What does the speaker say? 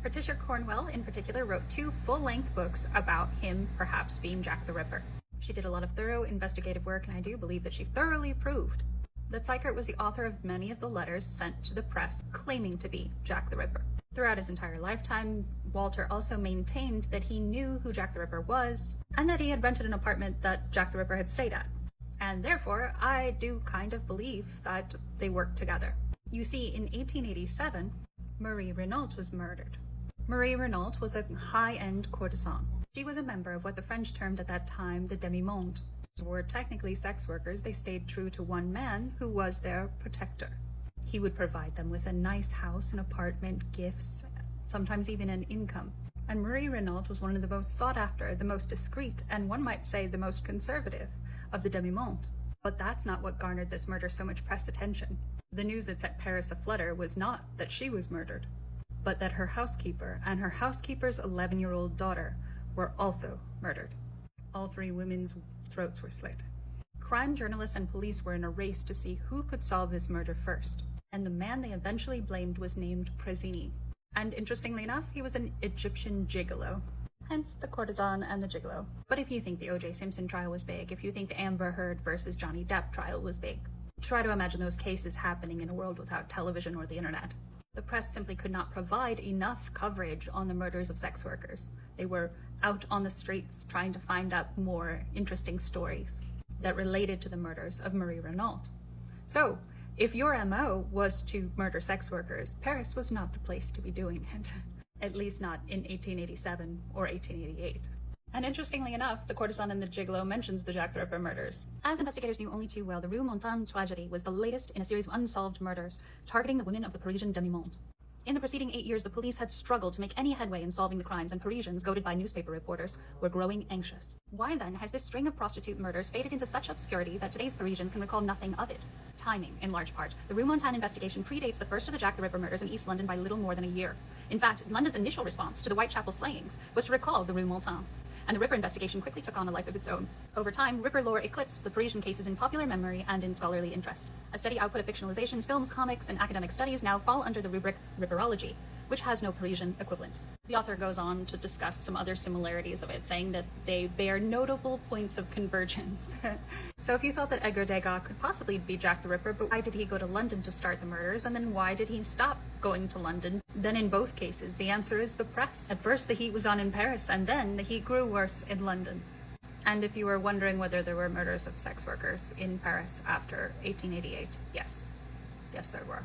Patricia Cornwell, in particular, wrote 2 full-length books about him perhaps being Jack the Ripper. She did a lot of thorough investigative work, and I do believe that she thoroughly proved that Sykert was the author of many of the letters sent to the press claiming to be Jack the Ripper. Throughout his entire lifetime, Walter also maintained that he knew who Jack the Ripper was, and that he had rented an apartment that Jack the Ripper had stayed at. And therefore, I do kind of believe that they worked together. You see, in 1887, Marie Renault was murdered. Marie Renault was a high-end courtesan. She was a member of what the French termed at that time the demi-monde. They were technically sex workers. They stayed true to one man who was their protector. He would provide them with a nice house, an apartment, gifts, sometimes even an income. And Marie Renault was one of the most sought after, the most discreet, and one might say the most conservative of the demi-monde. But that's not what garnered this murder so much press attention. The news that set Paris aflutter was not that she was murdered, but that her housekeeper and her housekeeper's 11-year-old daughter were also murdered. All 3 women's throats were slit. Crime journalists and police were in a race to see who could solve this murder first, and the man they eventually blamed was named Prezzini. And interestingly enough, he was an Egyptian gigolo. Hence the courtesan and the gigolo. But if you think the O.J. Simpson trial was big, if you think the Amber Heard versus Johnny Depp trial was big, try to imagine those cases happening in a world without television or the internet. The press simply could not provide enough coverage on the murders of sex workers. They were out on the streets trying to find out more interesting stories that related to the murders of Marie Renault. So, if your MO was to murder sex workers, Paris was not the place to be doing it. At least not in 1887 or 1888. And interestingly enough, the courtesan and the gigolo mentions the Jack the Ripper murders. As investigators knew only too well, the Rue Montaigne tragedy was the latest in a series of unsolved murders targeting the women of the Parisian demi-monde. In the preceding 8 years, the police had struggled to make any headway in solving the crimes, and Parisians, goaded by newspaper reporters, were growing anxious. Why then has this string of prostitute murders faded into such obscurity that today's Parisians can recall nothing of it? Timing, in large part. The Rue Montaigne investigation predates the first of the Jack the Ripper murders in East London by little more than a year. In fact, London's initial response to the Whitechapel slayings was to recall the Rue Montaigne, and the Ripper investigation quickly took on a life of its own. Over time, Ripper lore eclipsed the Parisian cases in popular memory and in scholarly interest. A steady output of fictionalizations, films, comics, and academic studies now fall under the rubric Ripperology, which has no Parisian equivalent. The author goes on to discuss some other similarities of it, saying that they bear notable points of convergence. So if you thought that Edgar Degas could possibly be Jack the Ripper, but why did he go to London to start the murders, and then why did he stop going to London? Then in both cases, the answer is the press. At first the heat was on in Paris, and then the heat grew worse in London. And if you were wondering whether there were murders of sex workers in Paris after 1888, yes. Yes, there were.